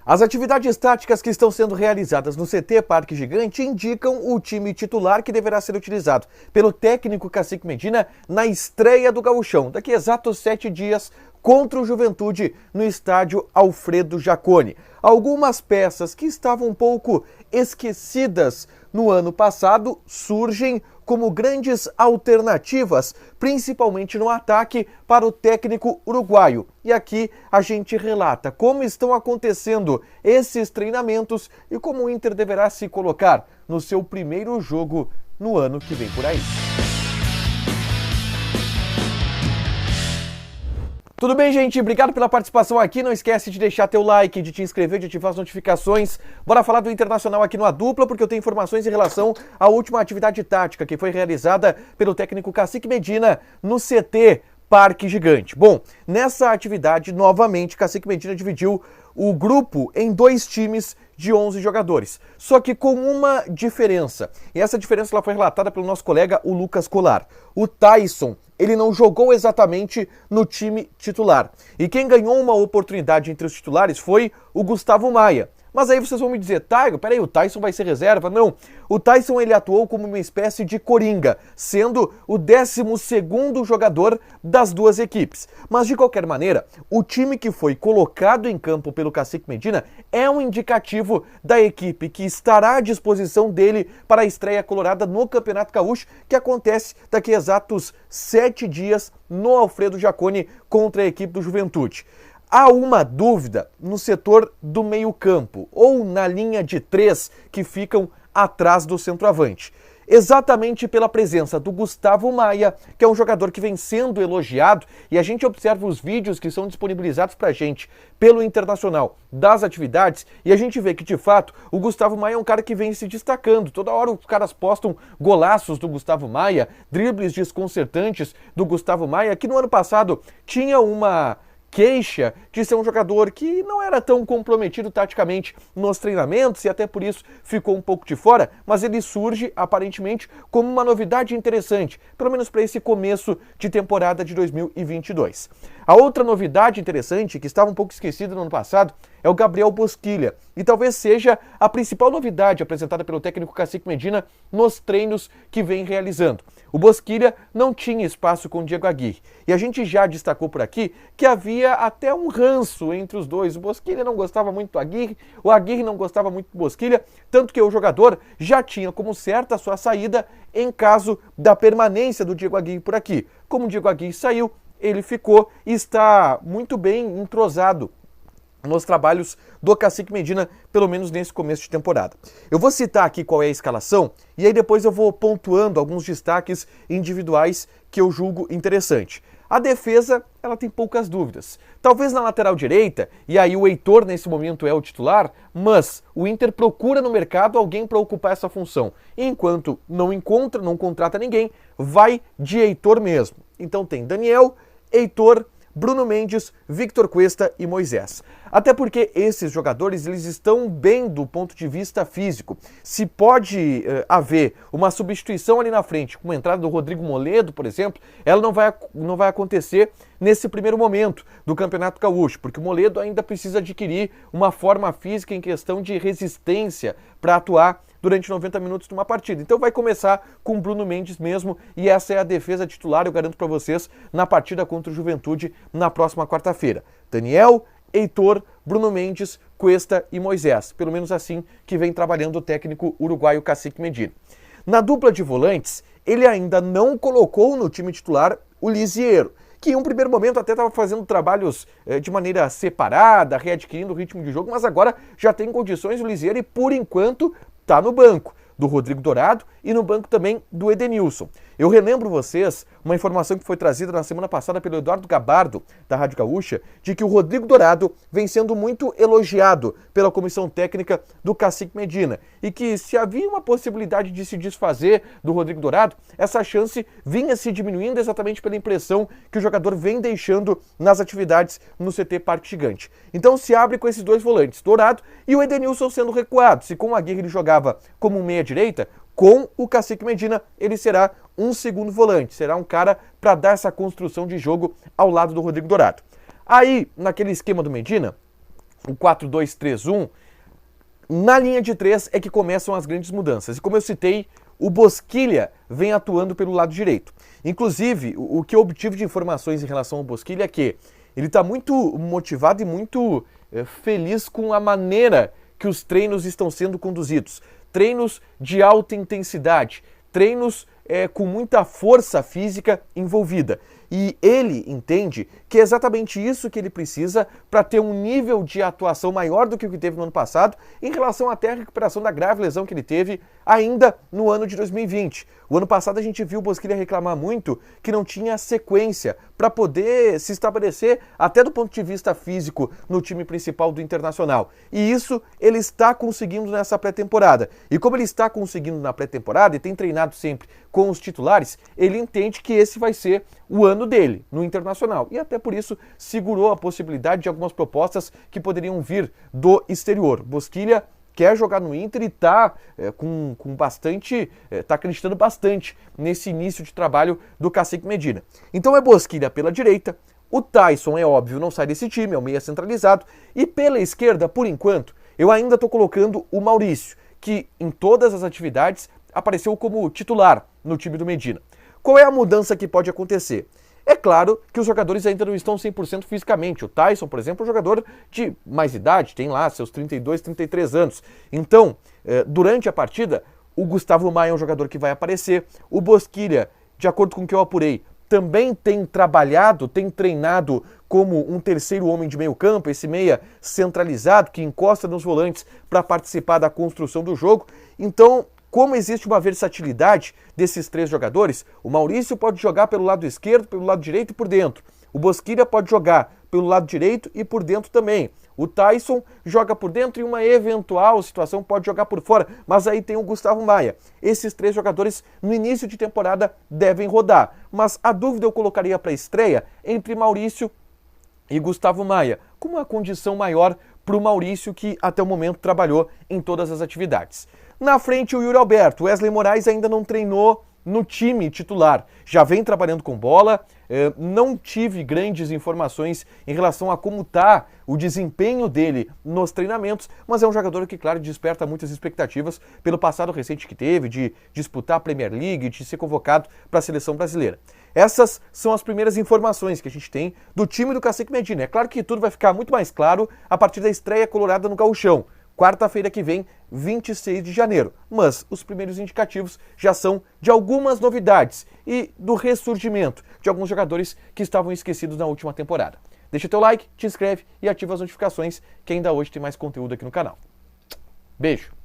As atividades táticas que estão sendo realizadas no CT Parque Gigante indicam o time titular que deverá ser utilizado pelo técnico Cacique Medina na estreia do Gauchão, daqui a exatos 7 dias, contra o Juventude no estádio Alfredo Jaconi. Algumas peças que estavam um pouco esquecidas no ano passado surgem como grandes alternativas, principalmente no ataque, para o técnico uruguaio. E aqui a gente relata como estão acontecendo esses treinamentos e como o Inter deverá se colocar no seu primeiro jogo no ano que vem por aí. Tudo bem, gente? Obrigado pela participação aqui. Não esquece de deixar teu like, de te inscrever, de ativar as notificações. Bora falar do Internacional aqui no A Dupla, porque eu tenho informações em relação à última atividade tática que foi realizada pelo técnico Cacique Medina no CT Parque Gigante. Bom, nessa atividade, novamente, Cacique Medina dividiu o grupo em 2 times de 11 jogadores, só que com uma diferença. E essa diferença ela foi relatada pelo nosso colega, o Lucas Colar. O Tyson, ele não jogou exatamente no time titular. E quem ganhou uma oportunidade entre os titulares foi o Gustavo Maia. Mas aí vocês vão me dizer, peraí, o Tyson vai ser reserva? Não, o Tyson ele atuou como uma espécie de coringa, sendo o 12º jogador das duas equipes. Mas de qualquer maneira, o time que foi colocado em campo pelo Cacique Medina é um indicativo da equipe que estará à disposição dele para a estreia colorada no Campeonato Gaúcho, que acontece daqui a exatos 7 dias no Alfredo Jaconi contra a equipe do Juventude. Há uma dúvida no setor do meio-campo, ou na linha de 3 que ficam atrás do centroavante. Exatamente pela presença do Gustavo Maia, que é um jogador que vem sendo elogiado, e a gente observa os vídeos que são disponibilizados pra gente pelo Internacional das atividades, e a gente vê que, de fato, o Gustavo Maia é um cara que vem se destacando. Toda hora os caras postam golaços do Gustavo Maia, dribles desconcertantes do Gustavo Maia, que no ano passado tinha uma queixa de ser um jogador que não era tão comprometido taticamente nos treinamentos e até por isso ficou um pouco de fora, mas ele surge aparentemente como uma novidade interessante, pelo menos para esse começo de temporada de 2022. A outra novidade interessante, que estava um pouco esquecida no ano passado, é o Gabriel Bosquilha, e talvez seja a principal novidade apresentada pelo técnico Cacique Medina nos treinos que vem realizando. O Bosquilha não tinha espaço com o Diego Aguirre, e a gente já destacou por aqui que havia até um ranço entre os dois. O Bosquilha não gostava muito do Aguirre, o Aguirre não gostava muito do Bosquilha, tanto que o jogador já tinha como certa a sua saída em caso da permanência do Diego Aguirre por aqui. Como o Diego Aguirre saiu, ele ficou e está muito bem entrosado nos trabalhos do Cacique Medina, pelo menos nesse começo de temporada. Eu vou citar aqui qual é a escalação e aí depois eu vou pontuando alguns destaques individuais que eu julgo interessante. A defesa, ela tem poucas dúvidas. Talvez na lateral direita, e aí o Heitor nesse momento é o titular, mas o Inter procura no mercado alguém para ocupar essa função. E enquanto não encontra, não contrata ninguém, vai de Heitor mesmo. Então tem Daniel, Heitor, Bruno Mendes, Victor Cuesta e Moisés. Até porque esses jogadores eles estão bem do ponto de vista físico. Se pode haver uma substituição ali na frente, com a entrada do Rodrigo Moledo, por exemplo, ela não vai acontecer nesse primeiro momento do Campeonato Gaúcho, porque o Moledo ainda precisa adquirir uma forma física em questão de resistência para atuar durante 90 minutos de uma partida. Então vai começar com o Bruno Mendes mesmo, e essa é a defesa titular, eu garanto para vocês, na partida contra o Juventude na próxima quarta-feira. Daniel, Heitor, Bruno Mendes, Cuesta e Moisés. Pelo menos assim que vem trabalhando o técnico uruguaio Cacique Medina. Na dupla de volantes, ele ainda não colocou no time titular o Lisiero, que em um primeiro momento até estava fazendo trabalhos de maneira separada, readquirindo o ritmo de jogo, mas agora já tem condições o Lisiero e por enquanto está no banco do Rodrigo Dourado e no banco também do Edenilson. Eu relembro vocês uma informação que foi trazida na semana passada pelo Eduardo Gabardo, da Rádio Gaúcha, de que o Rodrigo Dourado vem sendo muito elogiado pela comissão técnica do Cacique Medina e que se havia uma possibilidade de se desfazer do Rodrigo Dourado, essa chance vinha se diminuindo exatamente pela impressão que o jogador vem deixando nas atividades no CT Parque Gigante. Então se abre com esses 2 volantes, Dourado e o Edenilson sendo recuado. Se com o Aguirre ele jogava como um meia-direita, com o Cacique Medina ele será um segundo volante, será um cara para dar essa construção de jogo ao lado do Rodrigo Dourado. Aí, naquele esquema do Medina, o 4-2-3-1, na linha de 3 é que começam as grandes mudanças. E como eu citei, o Bosquilha vem atuando pelo lado direito. Inclusive, o que eu obtive de informações em relação ao Bosquilha é que ele está muito motivado e muito feliz com a maneira que os treinos estão sendo conduzidos. Treinos de alta intensidade, treinos com muita força física envolvida. E ele entende que é exatamente isso que ele precisa para ter um nível de atuação maior do que o que teve no ano passado em relação até à recuperação da grave lesão que ele teve ainda no ano de 2020. O ano passado a gente viu o Bosquilha reclamar muito que não tinha sequência para poder se estabelecer até do ponto de vista físico no time principal do Internacional. E isso ele está conseguindo nessa pré-temporada. E como ele está conseguindo na pré-temporada e tem treinado sempre com os titulares, ele entende que esse vai ser o ano dele no Internacional. E até por isso segurou a possibilidade de algumas propostas que poderiam vir do exterior. Bosquilha quer jogar no Inter e está com bastante, está acreditando bastante nesse início de trabalho do Cacique Medina. Então é Bosquilha pela direita, o Taison é óbvio, não sai desse time, é o meia centralizado, e pela esquerda, por enquanto, eu ainda estou colocando o Maurício, que em todas as atividades apareceu como titular no time do Medina. Qual é a mudança que pode acontecer? É claro que os jogadores ainda não estão 100% fisicamente. O Taison, por exemplo, é um jogador de mais idade, tem lá seus 32, 33 anos. Então, durante a partida, o Gustavo Maia é um jogador que vai aparecer. O Bosquilha, de acordo com o que eu apurei, também tem trabalhado, tem treinado como um terceiro homem de meio campo, esse meia centralizado que encosta nos volantes para participar da construção do jogo. Então, como existe uma versatilidade desses três jogadores, o Maurício pode jogar pelo lado esquerdo, pelo lado direito e por dentro. O Bosquilha pode jogar pelo lado direito e por dentro também. O Taison joga por dentro e uma eventual situação pode jogar por fora, mas aí tem o Gustavo Maia. Esses três jogadores no início de temporada devem rodar, mas a dúvida eu colocaria para a estreia entre Maurício e Gustavo Maia, com uma condição maior para o Maurício, que até o momento trabalhou em todas as atividades. Na frente, o Yuri Alberto. Wesley Moraes ainda não treinou no time titular. Já vem trabalhando com bola. Não tive grandes informações em relação a como está o desempenho dele nos treinamentos, mas é um jogador que, claro, desperta muitas expectativas pelo passado recente que teve, de disputar a Premier League, de ser convocado para a seleção brasileira. Essas são as primeiras informações que a gente tem do time do Cacique Medina. É claro que tudo vai ficar muito mais claro a partir da estreia colorada no Gauchão. Quarta-feira que vem, 26 de janeiro. Mas os primeiros indicativos já são de algumas novidades e do ressurgimento de alguns jogadores que estavam esquecidos na última temporada. Deixa teu like, te inscreve e ativa as notificações, que ainda hoje tem mais conteúdo aqui no canal. Beijo!